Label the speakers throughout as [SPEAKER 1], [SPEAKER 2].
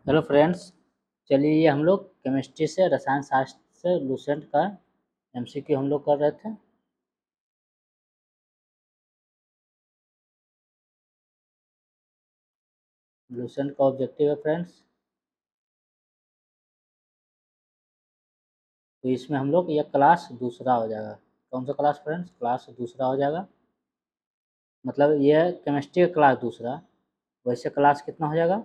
[SPEAKER 1] Hello friends, चलिए ये हम लोग केमिस्ट्री से रसायन शास्त्र से लूसेंट का एमसीक्यू हम लोग कर रहे थे। लूसेंट का ऑब्जेक्टिव है फ्रेंड्स, तो इसमें हम लोग ये क्लास दूसरा हो जाएगा। कौन सा क्लास फ्रेंड्स? क्लास दूसरा हो जाएगा। मतलब ये केमिस्ट्री का क्लास दूसरा, वैसे क्लास कितना हो जाएगा?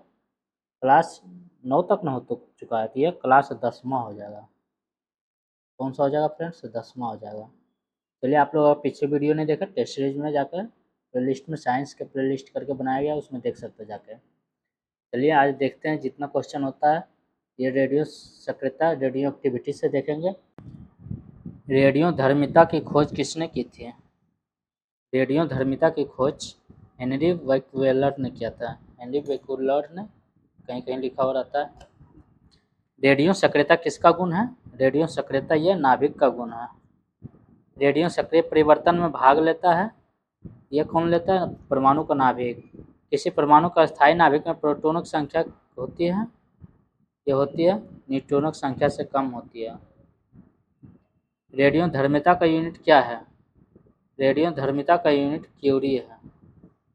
[SPEAKER 1] क्लास 9 तक ना हो तो चुका है, तो ये क्लास 10वां हो जाएगा। कौन सा हो जाएगा फ्रेंड्स? 10वां हो जाएगा। चलिए, आप लोग अगर पीछे वीडियो नहीं देखा, टेस्ट सीरीज में जाकर प्लेलिस्ट में साइंस के प्लेलिस्ट करके बनाया गया, उसमें देख सकते हैं जाकर। चलिए आज देखते हैं जितना क्वेश्चन होता है। ये रेडियो सक्रियता, रेडियो एक्टिविटी से देखेंगे। रेडियो धर्मिता की खोज किसने की थी? रेडियो धर्मिता की खोज हेनरी बैक्वेलर ने किया था। हेनरी बैक्वेलर ने, कहीं कहीं लिखा हुआ रहता है। रेडियो सक्रियता किसका गुण है? रेडियो सक्रियता ये नाभिक का गुण है। रेडियो सक्रिय परिवर्तन में भाग लेता है। यह कौन लेता है? परमाणु का नाभिक। किसी परमाणु का स्थायी नाभिक में प्रोटॉनों की संख्या होती है, ये होती है न्यूट्रॉनों की संख्या से कम होती है। रेडियो धर्मिता का यूनिट क्या है? रेडियो धर्मिता का यूनिट क्यूरी है।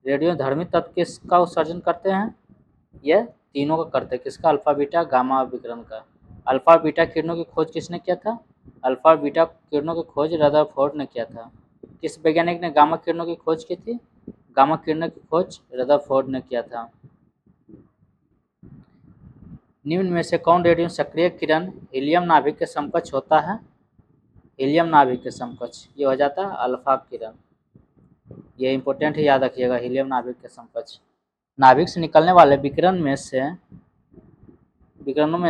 [SPEAKER 1] रेडियो धर्मी तत्व किसका उत्सर्जन करते हैं? यह तीनों का करते हैं। किसका? अल्फा बीटा गामा विकिरण का। अल्फा बीटा किरणों की खोज किसने किया था? अल्फा बीटा किरणों की खोज रदरफोर्ड ने किया था। किस वैज्ञानिक ने गामा किरणों की खोज की थी? गामा किरणों की खोज रदरफोर्ड ने किया था। निम्न में से कौन रेडियो सक्रिय किरण हीलियम नाभिक के समकक्ष होता है? हीलियम नाभिक के समकक्ष ये हो जाता है अल्फा किरण। ये इंपॉर्टेंट है, याद रखिएगा, हीलियम नाभिक के समकक्ष। नाभिक से निकलने वाले विकिरणों में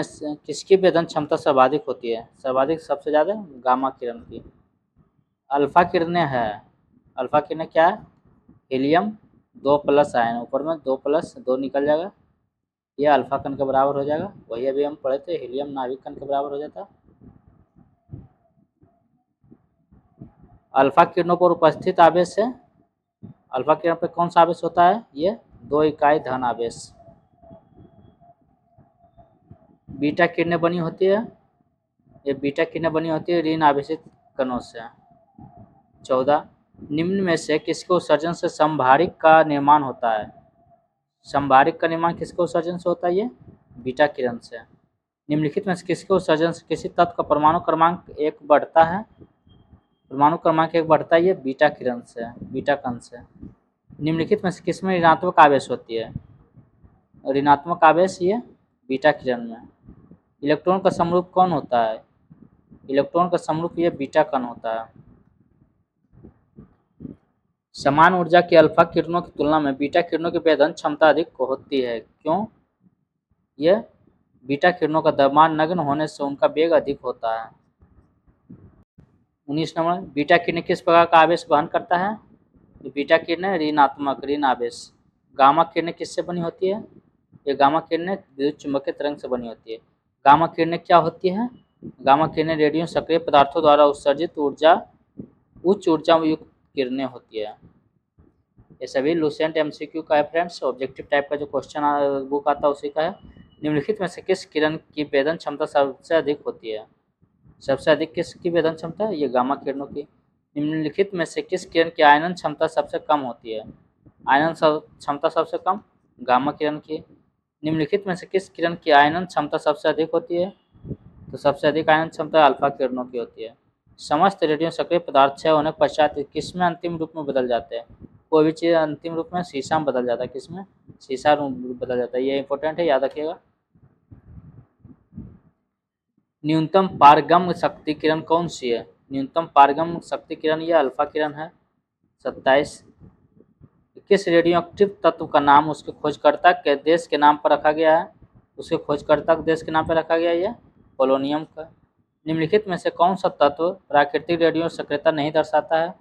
[SPEAKER 1] से किसकी वेदन क्षमता सर्वाधिक होती है? सर्वाधिक सबसे ज़्यादा गामा किरण की। अल्फा किरणें है। अल्फा किरणें क्या है? हीलियम 2+ आयन, ऊपर में 2+2 निकल जाएगा, ये अल्फा कण के बराबर हो जाएगा। वही अभी हम पढ़े थे, हीलियम नाभिक कण के बराबर हो जाता। अल्फा किरणों पर उपस्थित आवेश है। अल्फा किरण पर कौन सा आवेश होता है? ये 2 इकाई धन आवेश। बीटा किरणें बनी होती है, ये बीटा किरणें बनी होती है ऋण आवेशित कणों से। 14 निम्न में से किसके उत्सर्जन से संभारिक का निर्माण होता है? संभारिक का निर्माण किसके उत्सर्जन से होता है? ये बीटा किरण से। निम्नलिखित में से किसके उत्सर्जन से किसी तत्व का परमाणु क्रमांक 1 बढ़ता है? परमाणु क्रमांक 1 बढ़ता है ये बीटा किरण से, बीटा कण से। निम्नलिखित में से किसमें ऋणात्मक आवेश होती है? ऋणात्मक आवेश ये बीटा किरण में। इलेक्ट्रॉन का समरूप कौन होता है? इलेक्ट्रॉन का समरूप ये बीटा कण होता है। समान ऊर्जा की अल्फा किरणों की तुलना में बीटा किरणों की वेधन क्षमता अधिक होती है। क्यों? यह बीटा किरणों का द्रव्यमान नगण्य होने से उनका वेग अधिक होता है। 19 नंबर, बीटा किरण किस प्रकार का आवेश वहन करता है? बीटा किरण ऋणात्मक ऋण आवेश। गामा किरणें किससे बनी होती है? ये गामा किरणें विद्युत चुंबकीय तरंग से बनी होती है। गामा किरणें क्या होती है? गामा किरणें रेडियो सक्रिय पदार्थों द्वारा उत्सर्जित उच्च ऊर्जा युक्त किरणें होती है। ये सभी लूसेंट एमसीक्यू का है फ्रेंड्स। ऑब्जेक्टिव टाइप का जो क्वेश्चन बुक आता है उसी का है। निम्नलिखित में से किस किरण की वेधन क्षमता सबसे अधिक होती है? सबसे अधिक किसकी वेधन क्षमता है? ये गामा किरणों की। निम्नलिखित में से किस किरण की आयनन क्षमता सबसे कम होती है? आयनन क्षमता सबसे कम गामा किरण की। निम्नलिखित में से किस किरण की आयनन क्षमता सबसे अधिक होती है? तो सबसे अधिक आयनन क्षमता अल्फा किरणों की होती है। समस्त रेडियो सक्रिय पदार्थ क्षय होने के पश्चात किसमें अंतिम रूप में बदल जाते हैं? कोई भी चीज़ अंतिम रूप में शीशा में बदल जाता है। किसमें? शीशा रूप बदल जाता है। ये इंपॉर्टेंट है, याद रखिएगा। न्यूनतम पारगम्य शक्ति किरण कौन सी है? न्यूनतम पारगम्य शक्ति किरण यह अल्फा किरण है। 27 किस रेडियोएक्टिव तत्व का नाम उसके खोजकर्ता के देश के नाम पर रखा गया है? उसके खोजकर्ता के देश के नाम पर रखा गया है ये पोलोनियम का। निम्नलिखित में से कौन सा तत्व प्राकृतिक रेडियो सक्रियता नहीं दर्शाता है?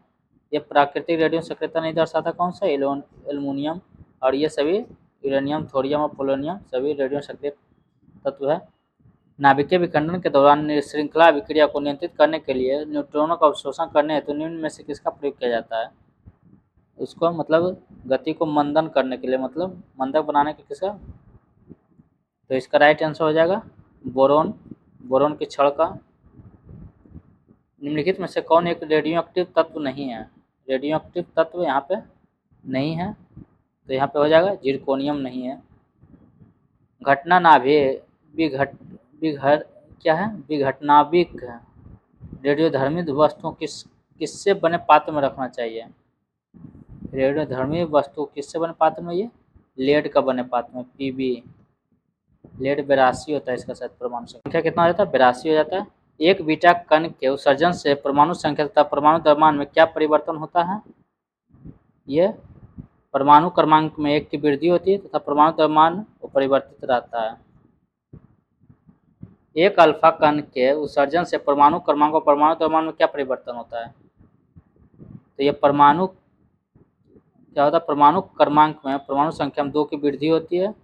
[SPEAKER 1] ये प्राकृतिक रेडियो सक्रियता नहीं दर्शाता कौन सा? एल्युमिनियम। और ये सभी यूरेनियम, थोरियम और पोलोनियम सभी रेडियो सक्रिय तत्व है। नाभिकीय विखंडन के दौरान श्रृंखला अभिक्रिया को नियंत्रित करने के लिए न्यूट्रॉनों का अवशोषण करने हेतु निम्न में से किसका प्रयोग किया जाता है? उसको मतलब गति को मंदन करने के लिए, मतलब मंदक बनाने के किसका? तो इसका राइट आंसर हो जाएगा बोरोन। बोरोन के क्षण का निम्नलिखित में से कौन एक रेडियो एक्टिव तत्व नहीं है? रेडियो एक्टिव तत्व यहाँ पे नहीं है, तो यहाँ पे हो जाएगा जिरकोनियम नहीं है। घटना नाभि विघट क्या है? विघटनाभिक रेडियोधर्मी वस्तुओं किससे बने पात्र में रखना चाहिए? रेडियोधर्मी वस्तु किससे बने पात्र में? ये लेड का बने पात्र में, Pb। लेड 82 होता है इसका शायद परमाणु संख्या कितना हो जाता है? 82 हो जाता है। एक बीटा कण के उत्सर्जन से परमाणु संख्या तथा परमाणु द्रव्यमान में क्या परिवर्तन होता है? ये परमाणु क्रमांक में 1 की वृद्धि होती है तथा परमाणु द्रव्यमान परिवर्तित रहता है। एक अल्फा कण के उत्सर्जन से परमाणु क्रमांक और परमाणु द्रव्यमान में क्या परिवर्तन होता है? तो ये परमाणु क्या होता है? परमाणु क्रमांक में परमाणु संख्या में 2 की वृद्धि होती है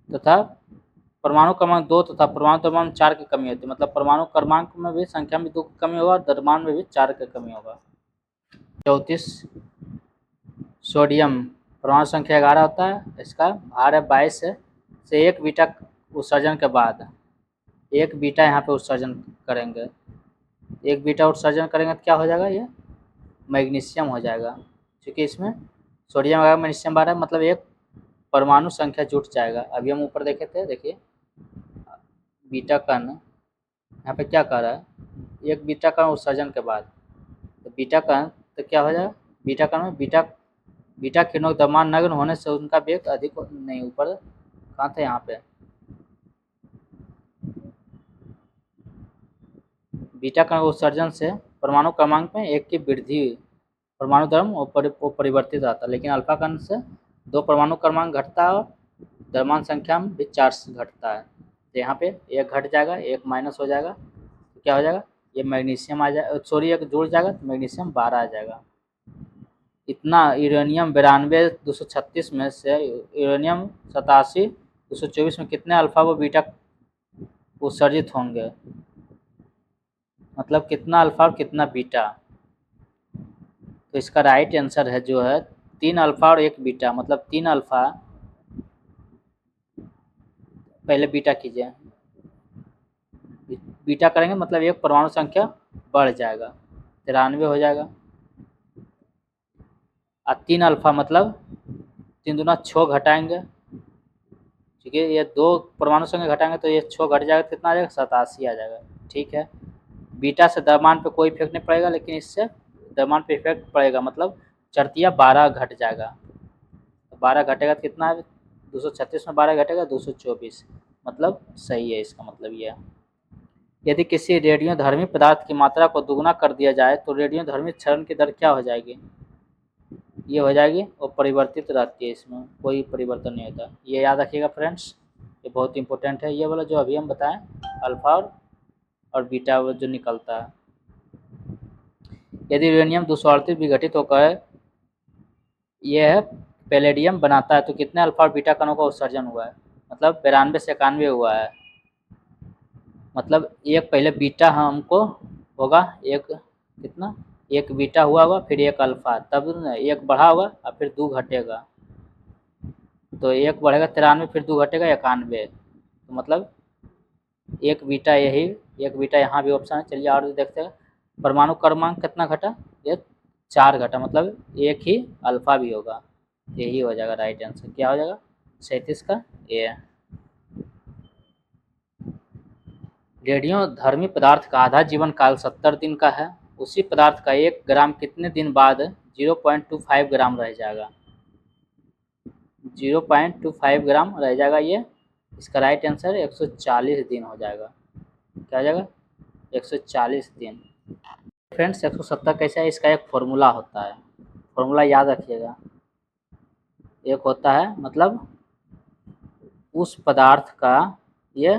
[SPEAKER 1] तथा परमाणु क्रमांक 2 तथा परमाणु द्रव्यमान 4 की कमी होती है। मतलब परमाणु क्रमांक में भी संख्या में 2 की कमी होगा और द्रव्यमान में भी 4 की कमी होगा। 34 सोडियम परमाणु संख्या 11 होता है, इसका भार है 22 से एक बीटा उत्सर्जन के बाद एक बीटा यहाँ पे उत्सर्जन करेंगे, एक बीटा उत्सर्जन करेंगे तो क्या हो जाएगा? ये मैग्नीशियम हो जाएगा, क्योंकि इसमें सोडियम अगर मैग्नीशियम 12 मतलब एक परमाणु संख्या जुट जाएगा। अभी हम ऊपर देखे थे, देखिए बीटा कण यहाँ पे क्या कर रहा है? एक बीटा कण उत्सर्जन के बाद तो बीटा कण तो क्या हो जाएगा? बीटा कण में बीटा किरणों का द्रव्यमान नगण्य होने से उनका वेग अधिक नहीं, ऊपर कहाँ था? यहाँ पे बीटा कण उत्सर्जन से परमाणु क्रमांक में 1 की वृद्धि परमाणु द्रव्य परिवर्तित रहता है, लेकिन अल्फा कण से 2 परमाणु क्रमांक घटता है और द्रव्यमान संख्या में भी 4 घटता है। तो यहाँ पे 1 घट जाएगा, 1 माइनस हो जाएगा, तो क्या हो जाएगा? ये मैग्नीशियम आ जाएगा, सॉरी 1 जुड़ जाएगा तो मैग्नीशियम 12 आ जाएगा। इतना यूरेनियम 92 236 में से यूरेनियम 87 224 में कितने अल्फा व बीटा उत्सर्जित होंगे? मतलब कितना अल्फा और कितना बीटा? तो इसका राइट आंसर है जो है 3 अल्फा और 1 बीटा। मतलब 3 अल्फा, पहले बीटा कीजिए, बीटा करेंगे मतलब एक परमाणु संख्या बढ़ जाएगा, 93 हो जाएगा। और 3 अल्फा मतलब 3 दूना 6 घटाएंगे, ठीक है, ये 2 परमाणु संख्या घटाएंगे तो ये 6 घट जाएगा, कितना आ जाएगा? 87 आ जाएगा। ठीक है, बीटा से द्रव्यमान पे कोई इफेक्ट नहीं पड़ेगा, लेकिन इससे द्रव्यमान पे इफेक्ट पड़ेगा, मतलब चरतिया 12 घट जाएगा। 12 घटेगा तो कितना है? 236 में 12 घटेगा 224, मतलब सही है इसका मतलब ये है। यदि किसी रेडियोधर्मी पदार्थ की मात्रा को दुगुना कर दिया जाए तो रेडियोधर्मी क्षरण की दर क्या हो जाएगी? ये हो जाएगी और परिवर्तित रहती है, इसमें कोई परिवर्तन नहीं होता। ये याद रखिएगा फ्रेंड्स, ये बहुत इंपॉर्टेंट है। ये वाला जो अभी हम बताएं अल्फा और बीटा जो निकलता है। यदि यूरेनियम 238 विघटित होकर यह पैलेडियम बनाता है तो कितने अल्फा और बीटा कणों का उत्सर्जन हुआ है? मतलब 92 से 91 हुआ है। मतलब एक पहले बीटा हमको होगा, एक कितना? एक बीटा हुआ होगा, फिर एक अल्फा, तब एक बढ़ा होगा और फिर 2 घटेगा, तो एक बढ़ेगा 93, फिर 2 घटेगा 91, तो मतलब एक बीटा यही, एक बीटा यहाँ भी ऑप्शन है। चलिए और देखते हैं, परमाणु क्रमांक कितना घटा? ये 4 घटा, मतलब एक ही अल्फा भी होगा, यही हो जाएगा राइट आंसर। क्या हो जाएगा? 37 का ए। रेडियोधर्मी पदार्थ का आधा जीवन काल 70 दिन का है, उसी पदार्थ का 1 ग्राम कितने दिन बाद 0.25 ग्राम रह जाएगा? 0.25 ग्राम रह जाएगा ये। इसका राइट आंसर 140 दिन हो जाएगा। क्या हो जाएगा? 140 दिन। फ्रेंड्स 170 कैसा है? इसका एक फॉर्मूला होता है, फॉर्मूला याद रखिएगा। एक होता है मतलब उस पदार्थ का ये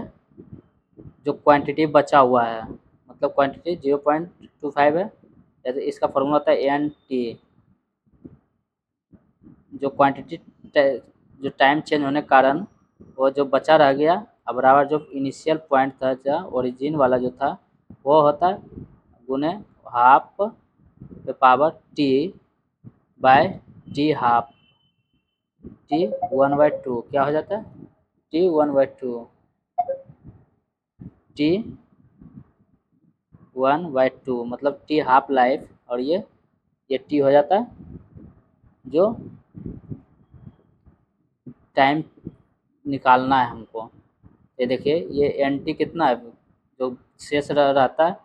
[SPEAKER 1] जो क्वांटिटी बचा हुआ है, मतलब क्वांटिटी 0.25 है, तो इसका फॉर्मूला होता है NT। जो क्वांटिटी जो टाइम चेंज होने के कारण वो जो बचा रह गया, अब बराबर जो इनिशियल पॉइंट था, जो ओरिजिन वाला जो था, वो होता है गुने हाफ पे power T by T half, T 1/2 क्या हो जाता है? T1/2, T1/2 मतलब T हाफ लाइफ, और ये T हो जाता है जो टाइम निकालना है हमको। ये देखिए ये NT कितना है जो शेष रहता है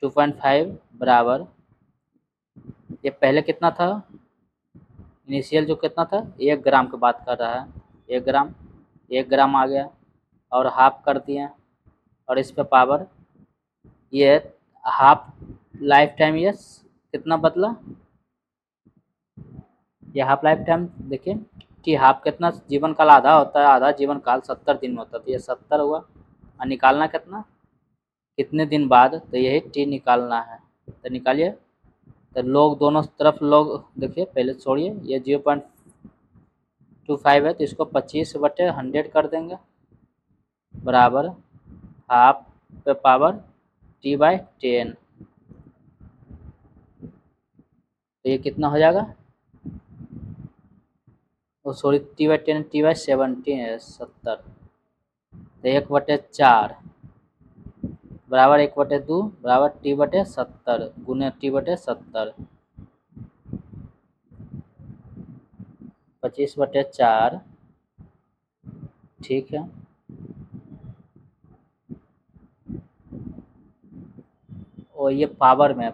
[SPEAKER 1] 2.5 बराबर, ये पहले कितना था इनिशियल जो कितना था 1 ग्राम की बात कर रहा है, 1 ग्राम आ गया और हाफ कर दिए, और इस पे पावर ये हाफ लाइफ टाइम, ये कितना बदला, ये हाफ लाइफ टाइम देखिए कि हाफ कितना जीवन काल आधा होता है, आधा जीवन काल 70 दिन में होता है, तो ये 70 हुआ, और निकालना कितना कितने दिन बाद, तो यही T निकालना है, तो निकालिए। तो लोग दोनों तरफ लोग देखिए, पहले छोड़िए, ये 0.25 है तो इसको 25/100 कर देंगे बराबर हाफ पे पावर T/10, तो ये कितना हो जाएगा, सॉरी T/10 T/17 है 70, तो 1/4 बराबर 1/2 बराबर T/70 गुने T/70, 25/4, ठीक है। और ये पावर में,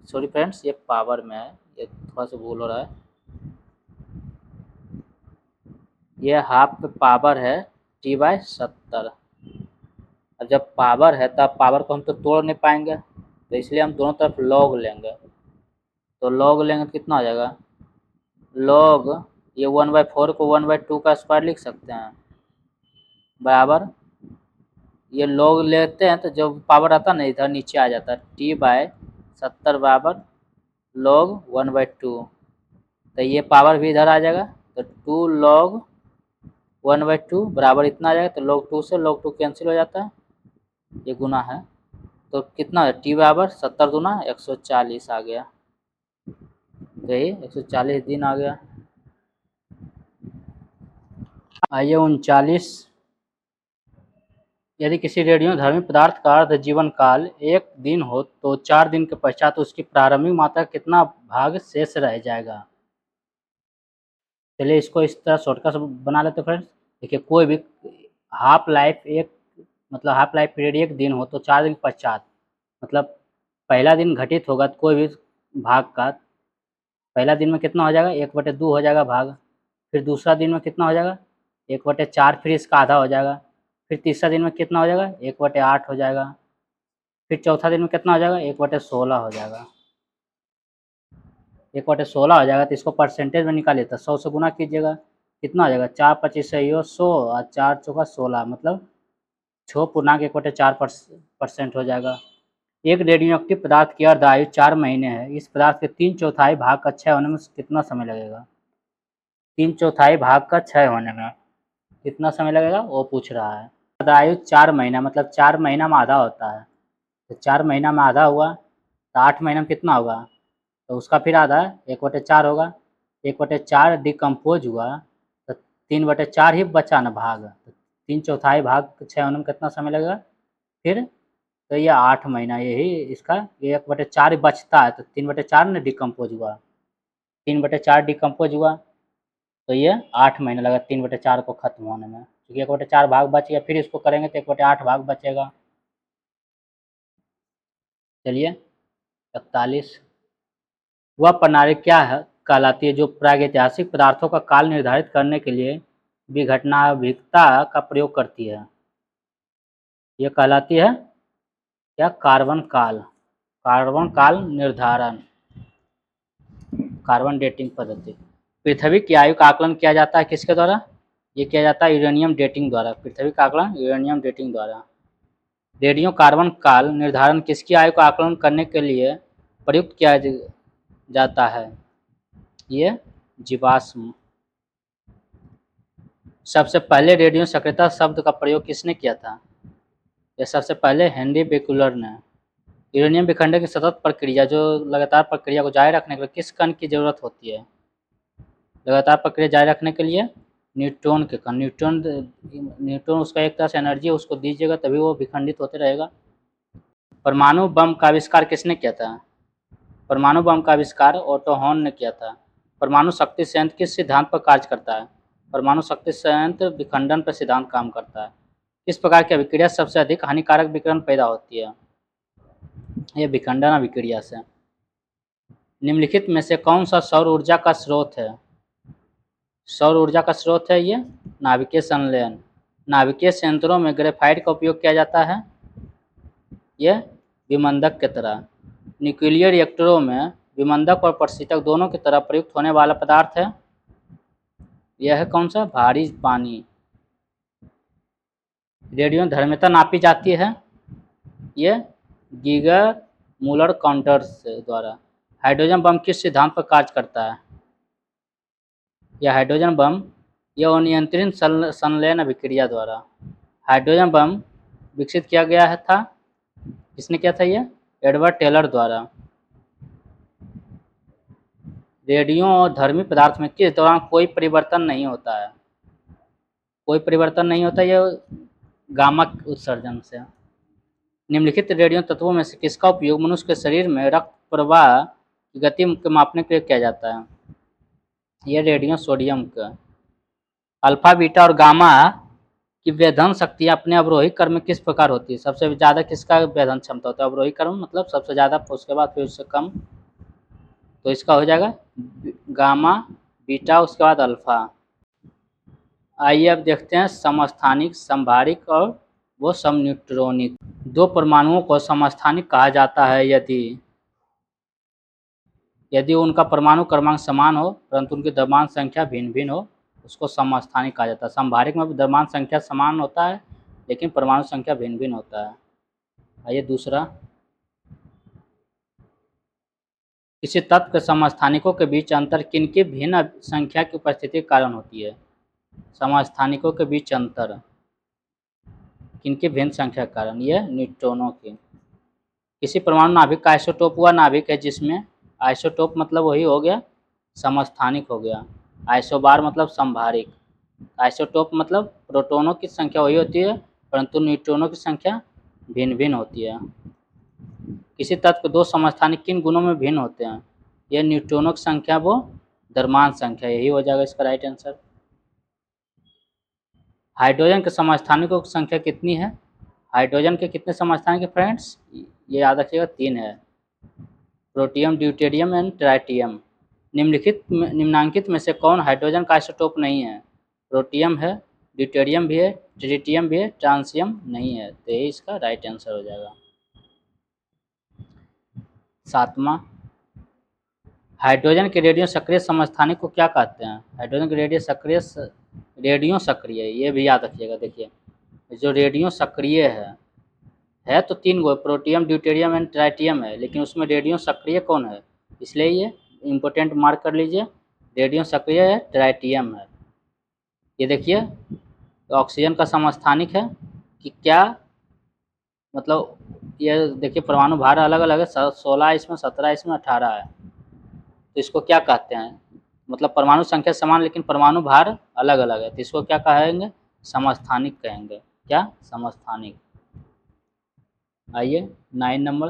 [SPEAKER 1] सॉरी फ्रेंड्स ये पावर में है, ये थोड़ा सा भूल हो रहा है, ये हाफ पे पावर है T/70। अब जब पावर है तब पावर को हम तो तोड़ नहीं पाएंगे, तो इसलिए हम दोनों तरफ लॉग लेंगे, तो लॉग लेंगे तो कितना हो जाएगा, लॉग ये 1/4 को 1/2 का स्क्वायर लिख सकते हैं बराबर, ये लॉग लेते हैं तो जब पावर आता है ना इधर नीचे आ जाता है, T/70 बराबर log 1/2, तो ये पावर भी इधर आ जाएगा, तो 2 log 1/2 बराबर इतना आ जाएगा, तो log 2 से log 2 कैंसिल हो जाता है, ये गुना है, तो कितना है T बराबर 70 दूना 140 आ गया, तो ये 140 दिन आ गया। आइए 39, यदि किसी रेडियोधर्मी पदार्थ का अर्ध जीवन काल 1 दिन हो तो 4 दिन के पश्चात उसकी प्रारंभिक मात्रा कितना भाग शेष रह जाएगा। चलिए इसको इस तरह शॉर्टकट बना लेते फ्रेंड्स। देखिए कोई भी हाफ लाइफ पीरियड 1 दिन हो तो 4 दिन पश्चात, मतलब पहला दिन घटित होगा तो कोई भी भाग का पहला दिन में कितना हो जाएगा 1/2 हो जाएगा भाग, फिर दूसरा दिन में कितना हो जाएगा 1/4, फिर इसका आधा हो जाएगा, फिर तीसरा दिन में कितना हो जाएगा 1/8 हो जाएगा, फिर चौथा दिन में कितना हो जाएगा 1/16 हो जाएगा, 1/16 हो जाएगा, तो इसको परसेंटेज में निकालिए तो 100 से गुना कीजिएगा, कितना हो जाएगा 4×25 है 100 और 4×4 16, मतलब 6.1/4% हो जाएगा। एक रेडियोएक्टिव पदार्थ की अर्ध आयु 4 महीने है, इस पदार्थ के 3/4 भाग का क्षय होने में कितना समय लगेगा, 3/4 भाग का क्षय होने में कितना समय लगेगा वो पूछ रहा है। अर्ध आयु 4 महीना, मतलब 4 महीना में आधा होता है, तो 4 महीना में आधा हुआ तो 8 महीना में कितना होगा, तो उसका फिर आधा 1/4 होगा, 1/4 डिकम्पोज हुआ तो 3/4 ही बचा ना भाग, तो 3/4 भाग क्षय होने में कितना समय लगेगा फिर, तो ये 8 महीना, यही इसका 1/4 बचता है तो 3/4 ने डिकम्पोज हुआ, 3/4 डिकम्पोज हुआ तो ये 8 महीना लगा 3/4 को खत्म होने में, क्योंकि 1/4 भाग बच गया, फिर इसको करेंगे तो 1/8 भाग बचेगा। चलिए 41, वह प्रणाली क्या है कहलाती है जो प्रागैतिहासिक पदार्थों का काल निर्धारित करने के लिए विघटनाभिक्ता का प्रयोग करती है, यह कहलाती है क्या, कार्बन काल निर्धारण, कार्बन डेटिंग पद्धति। पृथ्वी की आयु का आकलन किया जाता है किसके द्वारा, ये किया जाता है यूरेनियम डेटिंग द्वारा, पृथ्वी का आकलन यूरेनियम डेटिंग द्वारा। रेडियो कार्बन काल निर्धारण किसकी आयु का आकलन करने के लिए प्रयुक्त किया जाता है, ये जीवाश्म। सबसे पहले रेडियो सक्रियता शब्द का प्रयोग किसने किया था, यह सबसे पहले हेनरी बेकुलर ने। यूरेनियम विखंडन की सतत प्रक्रिया, जो लगातार प्रक्रिया को जारी रखने के लिए किस कण की जरूरत होती है, लगातार प्रक्रिया जारी रखने के लिए न्यूट्रॉन के कण, न्यूट्रॉन उसका एक तरह से एनर्जी है, उसको दीजिएगा तभी वो विखंडित होते रहेगा। परमाणु बम का आविष्कार किसने किया था? परमाणु बम का आविष्कार ओटो हॉर्न ने किया था। परमाणु शक्ति संयंत्र किस सिद्धांत पर कार्य करता है? परमाणु शक्ति संयंत्र विखंडन पर सिद्धांत काम करता है। किस प्रकार की अभिक्रिया सबसे अधिक हानिकारक विकिरण पैदा होती है? ये विखंडन अभिक्रिया से। निम्नलिखित में से कौन सा सौर ऊर्जा का स्रोत है? सौर ऊर्जा का स्रोत है ये नाभिकीय संलयन। नाभिकीय संयंत्रों में ग्रेफाइट का उपयोग किया जाता है, यह विमंदक की तरह। न्यूक्लियर रिएक्टरों में विमंदक और प्रशीतक दोनों की तरह प्रयुक्त होने वाला पदार्थ है, यह है कौन सा? भारी पानी। रेडियो धर्मिता नापी जाती है, यह गीगर मूलर काउंटर्स द्वारा। हाइड्रोजन बम किस सिद्धांत पर कार्य करता है? यह हाइड्रोजन बम यह अनियंत्रित संलयन अभिक्रिया द्वारा। हाइड्रोजन बम विकसित किया गया था, किसने किया था? यह एडवर्ड टेलर द्वारा। रेडियो और धर्मी पदार्थ में किस दौरान कोई परिवर्तन नहीं होता है? कोई परिवर्तन नहीं होता, यह गामा उत्सर्जन से। निम्नलिखित रेडियो तत्वों में से किसका उपयोग मनुष्य के शरीर में रक्त प्रवाह की गति को मापने के लिए किया जाता है? यह रेडियो सोडियम का। अल्फा, बीटा और गामा की वेधन शक्ति अपने अवरोही क्रम में किस प्रकार होती है? सबसे ज़्यादा किसका वेधन क्षमता होता है? अवरोही क्रम मतलब सबसे ज़्यादा, उसके बाद फिर उससे कम, तो इसका हो जाएगा गामा, बीटा, उसके बाद अल्फा। आइए अब देखते हैं समस्थानिक, समभारिक और वो समन्यूट्रॉनिक। दो परमाणुओं को समस्थानिक कहा जाता है यदि उनका परमाणु क्रमांक समान हो परंतु उनकी द्रव्यमान संख्या भिन्न भिन्न हो, उसको समस्थानिक कहा जाता है। समभारिक में द्रव्यमान संख्या समान होता है लेकिन परमाणु संख्या भिन्न भिन्न होता है। आइए दूसरा, किसी तत्व के समस्थानिकों के बीच अंतर किनकी भिन्न संख्या की उपस्थिति के कारण होती है? समस्थानिकों के बीच अंतर किनकी भिन्न संख्या के कारण? यह न्यूट्रॉनों की। किसी परमाणु नाभिक का आइसोटोप वह नाभिक है जिसमें, आइसोटोप मतलब वही हो गया समस्थानिक हो गया, आइसोबार मतलब समभारिक। आइसोटोप मतलब प्रोटॉनों की संख्या वही होती है परंतु न्यूट्रॉनों की संख्या भिन्न भिन्न होती है। किसी तत्व के दो समस्थानिक किन गुणों में भिन्न होते हैं? यह न्यूट्रॉनों की संख्या वो द्रव्यमान संख्या, यही हो जाएगा इसका राइट आंसर। हाइड्रोजन के समस्थानिकों की संख्या कितनी है? हाइड्रोजन के कितने समस्थानिक है फ्रेंड्स? ये याद रखिएगा, 3 है, प्रोटियम, ड्यूटेरियम एंड ट्राइटियम। निम्नांकित में से कौन हाइड्रोजन का आइसोटोप नहीं है? प्रोटियम है, ड्यूटेरियम भी है, ट्रिटियम भी है, ट्रांसियम नहीं है, तो यही इसका राइट आंसर हो जाएगा। 7वां, हाइड्रोजन के रेडियो सक्रिय समस्थानिक को क्या कहते हैं? हाइड्रोजन के रेडियो सक्रिय, ये भी याद रखिएगा। देखिए जो रेडियो सक्रिय है तो 3 गो, प्रोटियम, ड्यूटेरियम एंड ट्राइटियम है, लेकिन उसमें रेडियो सक्रिय कौन है? इसलिए ये इम्पोर्टेंट मार्क कर लीजिए, रेडियो सक्रिय है ट्राइटियम है। ये देखिए ऑक्सीजन का समस्थानिक है कि क्या, मतलब ये देखिए परमाणु भार अलग अलग है, 16 इसमें, 17 इसमें, 18 है, तो इसको क्या कहते हैं? मतलब परमाणु संख्या समान लेकिन परमाणु भार अलग अलग है, तो इसको क्या कहेंगे? समस्थानिक कहेंगे। क्या? समस्थानिक। आइए 9 नंबर,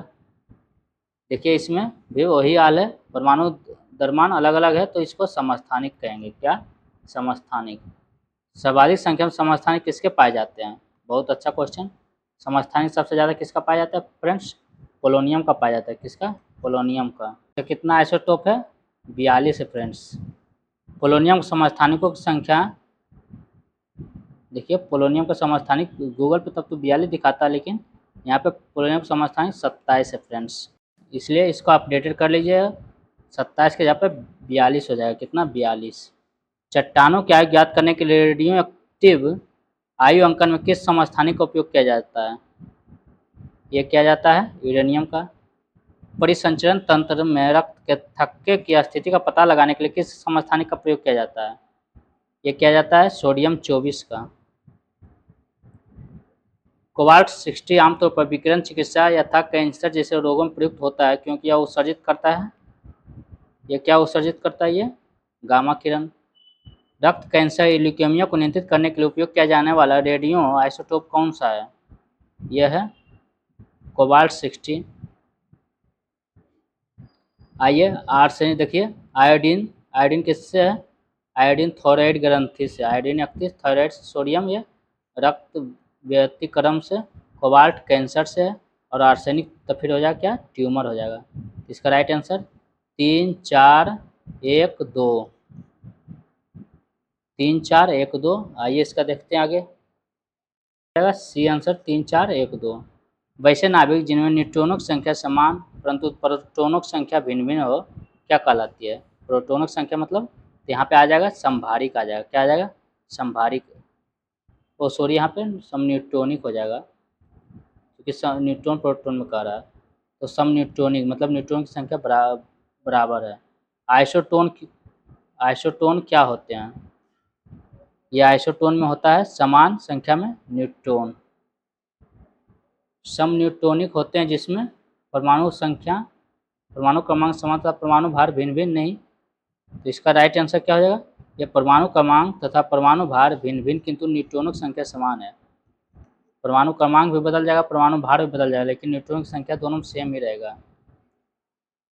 [SPEAKER 1] देखिए इसमें भी वही हाल है, परमाणु द्रव्यमान अलग अलग है तो इसको समस्थानिक कहेंगे। क्या? समस्थानिक। सर्वाधिक संख्या में समस्थानिक किसके पाए जाते हैं? बहुत अच्छा क्वेश्चन। समस्थानिक सबसे ज़्यादा किसका पाया जाता है फ्रेंड्स? पोलोनियम का पाया जाता है। किसका? पोलोनियम का। तो कितना आइसोटोप है? 42 है फ्रेंड्स। पोलोनियम समस्थानिकों की संख्या, देखिए पोलोनियम का समस्थानिक गूगल पे तब तो 42 दिखाता है लेकिन यहाँ पे पोलोनियम समस्थानिक 27 है फ्रेंड्स, इसलिए इसको अपडेटेड कर लीजिएगा। 27 के जगह पे 42 हो जाएगा। कितना? 42। चट्टानों की आयु ज्ञात करने के लिए रेडियो एक्टिव आयु अंकन में किस समस्थानिक का उपयोग किया जाता है? ये किया जाता है यूरेनियम का। परिसंचरण तंत्र में रक्त के थक्के की स्थिति का पता लगाने के लिए किस समस्थानिक का प्रयोग किया जाता है? ये किया जाता है सोडियम 24 का। कोबाल्ट 60 आमतौर पर विकिरण चिकित्सा यथा कैंसर जैसे रोगों में प्रयुक्त होता है क्योंकि यह उत्सर्जित करता है, ये क्या उत्सर्जित करता है? ये गामा किरण। रक्त कैंसर ल्यूकेमिया को नियंत्रित करने के लिए उपयोग किया जाने वाला रेडियो आइसोटोप कौन सा है? यह है कोबाल्ट 60। आइए आर से देखिए, आयोडीन। आयोडीन किससे है? आयोडीन थायराइड ग्रंथि से। आयोडीन 31, थायराइड से। सोडियम ये रक्त व्यतिक्रम से। कोबाल्ट कैंसर से है। और आर्सेनिक तो फिर हो जाएगा क्या? ट्यूमर हो जाएगा। इसका राइट आंसर 3 4 1 2। 3 4 1 2। आइए इसका देखते हैं आगे। C answer 3 4 1 2। वैसे नाभिक जिनमें न्यूट्रॉनों की संख्या समान परंतु प्रोटॉनों की संख्या भिन्न भिन्न हो क्या कहलाती है? प्रोटॉनों की संख्या मतलब यहाँ पे आ जाएगा संभारिक आ जाएगा। क्या आ जाएगा? संभारिक। ओ सॉरी, यहाँ पे समन्यूट्रॉनिक हो जाएगा क्योंकि न्यूट्रॉन प्रोटॉन में कह रहा है। तो समन्यूट्रॉनिक मतलब न्यूट्रॉन की संख्या बराबर है। आइसोटोन क्या होते हैं? ये आइसोटोन में होता है समान संख्या में न्यूट्रॉन। समन्यूट्रॉनिक होते हैं जिसमें परमाणु क्रमांक समान तथा परमाणु भार भिन्न भिन्न नहीं। तो इसका राइट आंसर क्या हो जाएगा? ये परमाणु क्रमांक तथा परमाणु भार भिन्न भिन्न किंतु न्यूट्रॉनों की संख्या समान है। परमाणु क्रमांक भी बदल जाएगा, परमाणु भार भी बदल जाएगा, लेकिन न्यूट्रॉन की संख्या दोनों सेम ही रहेगा।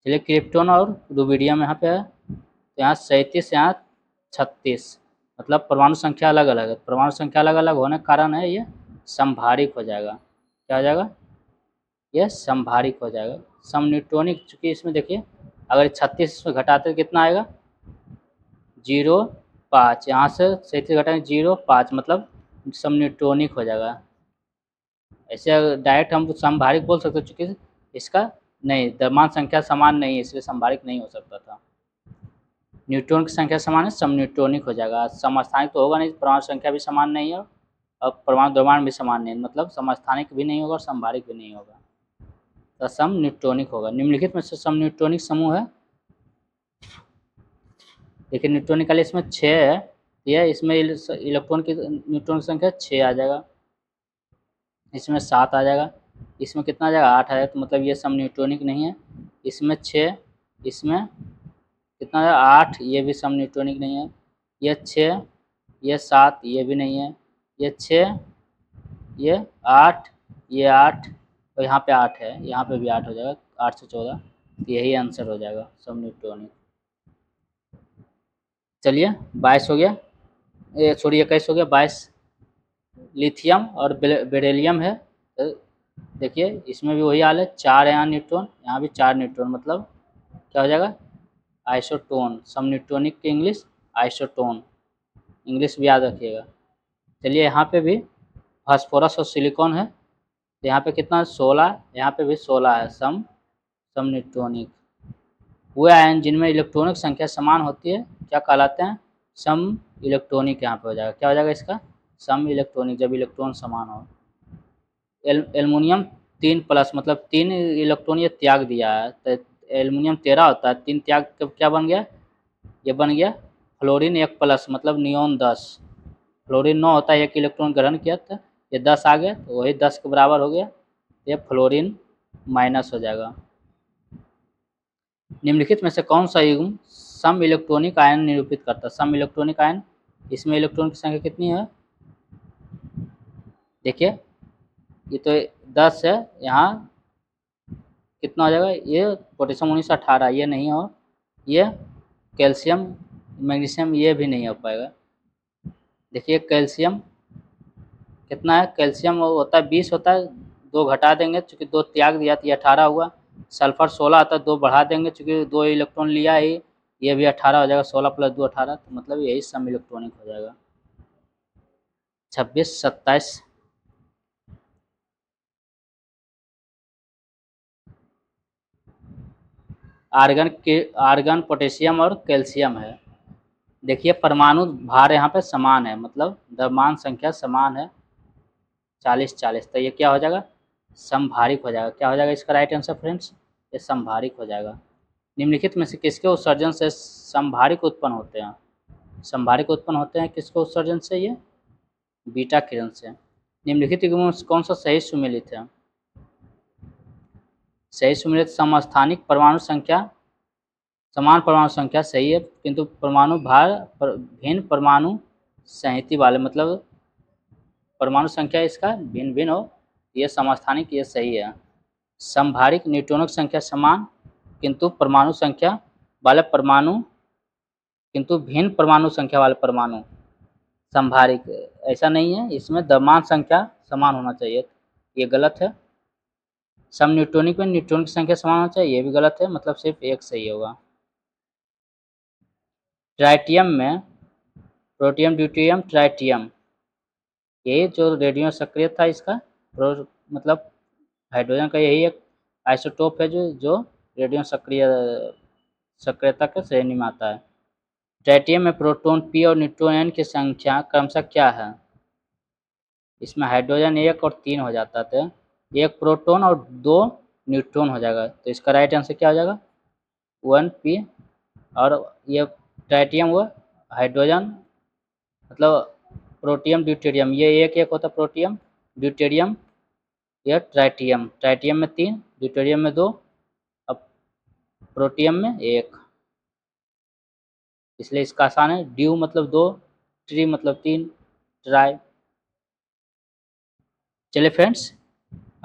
[SPEAKER 1] चलिए क्रिप्टॉन और रूबिडियम यहाँ पे है। तो यहाँ 37, यहाँ 36, मतलब परमाणु संख्या अलग अलग है। परमाणु संख्या अलग अलग होने के कारण है ये संभारिक हो जाएगा। क्या हो जाएगा? ये संभारिक हो जाएगा। समन्यूट्रॉनिक चूंकि इसमें देखिए अगर 36 इसमें घटाते तो कितना आएगा? 0 5। यहाँ से 37 घटाएंगे 0 5, मतलब समन्यूट्रॉनिक हो जाएगा। ऐसे डायरेक्ट हम संभारिक बोल सकते चूँकि इसका नहीं द्रव्यमान संख्या समान नहीं है इसलिए संभारिक नहीं हो सकता था। न्यूट्रॉन की संख्या समान है, समन्यूट्रॉनिक हो जाएगा। समस्थानिक तो होगा नहीं, परमाणु संख्या भी समान नहीं है और परमाणु द्रव्यमान भी समान नहीं, मतलब समस्थानिक भी नहीं होगा और संभारिक भी नहीं होगा, तो समन्यूट्रॉनिक होगा। निम्नलिखित में से समन्यूट्रॉनिक समूह है। देखिए न्यूट्रॉनिक वाले इसमें 6 है, यह इसमें इलेक्ट्रॉन की न्यूट्रॉन की संख्या 6 आ जाएगा, इसमें 7 आ जाएगा, इसमें कितना आ जाएगा? 8 आ जाएगा। तो मतलब ये समन्यूट्रॉनिक नहीं है। इसमें 6, इसमें कितना है? 8, ये भी समन्यूट्रॉनिक नहीं है। ये 6, ये 7, ये भी नहीं है। ये 6, ये 8, ये 8 और यहाँ पे 8 है, यहाँ पे भी 8 हो जाएगा। 8 से 14, यही आंसर हो जाएगा समन्यूट्रॉनिक। चलिए 22 हो गया, ये सॉरी 21 हो गया। 22 लिथियम और बेरिलियम है। तो देखिए इसमें भी वही हाल है, 4 यहाँ न्यूट्रॉन, यहाँ भी 4 न्यूट्रॉन, मतलब क्या हो जाएगा? आइसोटोन। समन्यूट्रॉनिक की इंग्लिश आइसोटोन, इंग्लिश भी याद रखिएगा। चलिए यहाँ पे भी फास्फोरस और सिलिकॉन है। तो यहाँ पे कितना? 16, यहाँ पे भी 16 है। समन्यूट्रॉनिक। वे आयन जिनमें इलेक्ट्रॉनों की संख्या समान होती है क्या कहलाते हैं? सम इलेक्ट्रॉनिक। यहाँ पे हो जाएगा, क्या हो जाएगा इसका? सम इलेक्ट्रॉनिक, जब इलेक्ट्रॉन समान हो। एल्युमिनियम 3+, मतलब 3 इलेक्ट्रॉन ये त्याग दिया है, तो एल्युमिनियम 13 होता है, 3 त्याग कब क्या बन गया? ये बन गया फ्लोरीन 1+, मतलब नियोन 10। फ्लोरीन 9 होता है, 1 इलेक्ट्रॉन ग्रहण किया था, ये 10 आ गया, तो वही 10 के बराबर हो गया, ये फ्लोरीन माइनस हो जाएगा। निम्नलिखित में से कौन सा युग्म सम इलेक्ट्रॉनिक आयन निरूपित करता है? सम इलेक्ट्रॉनिक आयन, इसमें इलेक्ट्रॉन की संख्या कितनी है? देखिए ये तो 10 है, यहाँ कितना हो जाएगा? ये पोटेशियम 19 18, ये नहीं हो, ये कैल्शियम मैग्नीशियम ये भी नहीं हो पाएगा। देखिए कैल्शियम कितना है? कैल्शियम होता है 20 होता है, 2 घटा देंगे चूँकि 2 त्याग दिया तो ये 18 हुआ। सल्फर 16 आता है, 2 बढ़ा देंगे चूँकि 2 इलेक्ट्रॉन लिया ही, ये भी 18 हो जाएगा। 16 + 2 18, तो मतलब यही सम इलेक्ट्रॉनिक हो जाएगा। 26 27 आर्गन पोटेशियम और कैल्शियम है। देखिए परमाणु भार यहाँ पे समान है, मतलब द्रव्यमान संख्या समान है 40 40, तो ये क्या हो जाएगा? समभारिक हो जाएगा। क्या हो जाएगा इसका राइट आंसर फ्रेंड्स? ये समभारिक हो जाएगा। निम्नलिखित में से किसके उत्सर्जन से समभारिक उत्पन्न होते हैं? समभारिक उत्पन्न होते हैं किसके उत्सर्जन से? ये बीटा किरण से। निम्नलिखित युग्मों में कौन सा सही सुमेलित है? सही सुमेलित समस्थानिक परमाणु संख्या समान परमाणु संख्या सही है, किंतु परमाणु भार भिन्न परमाणु संहति वाले, मतलब परमाणु संख्या इसका भिन्न भिन्न हो, ये समस्थानिक, ये सही है। समभारिक न्यूट्रॉनों की संख्या समान किंतु परमाणु संख्या वाले परमाणु, किंतु भिन्न परमाणु संख्या वाले परमाणु समभारिक, ऐसा नहीं है, इसमें द्रव्यमान संख्या समान होना चाहिए, ये गलत है। सम न्यूट्रॉनिक में न्यूट्रॉन की संख्या समान होना चाहिए, ये भी गलत है, मतलब सिर्फ एक सही होगा। ट्राइटियम में प्रोटियम ड्यूटेरियम ट्राइटियम, ये जो रेडियो सक्रिय था इसका मतलब हाइड्रोजन का यही एक आइसोटोप है जो रेडियो सक्रियता के श्रेणी में आता है। ट्राइटियम में प्रोटॉन P और न्यूट्रॉन N की संख्या क्रमशः क्या है? इसमें हाइड्रोजन 1 और 3 हो जाता था, 1 प्रोटॉन और 2 न्यूट्रॉन हो जाएगा, तो इसका राइट आंसर क्या हो जाएगा? 1P। और ये ट्राइटियम व हाइड्रोजन मतलब प्रोटियम ड्यूटेरियम, ये एक एक होता प्रोटियम ड्यूटेरियम, यह ट्राइटियम, ट्राइटियम में 3, ड्यूटेरियम में 2, अब प्रोटियम में 1, इसलिए इसका आसान है। ड्यू मतलब 2, ट्री मतलब 3, ट्राई। चलिए फ्रेंड्स,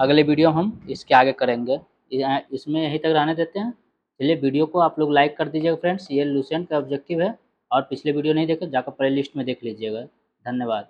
[SPEAKER 1] अगले वीडियो हम इसके आगे करेंगे, इसमें यहीं तक रहने देते हैं। चलिए वीडियो को आप लोग लाइक कर दीजिएगा फ्रेंड्स, ये लुसेंट का ऑब्जेक्टिव है, और पिछले वीडियो नहीं देखे जाकर प्ले लिस्ट में देख लीजिएगा। धन्यवाद।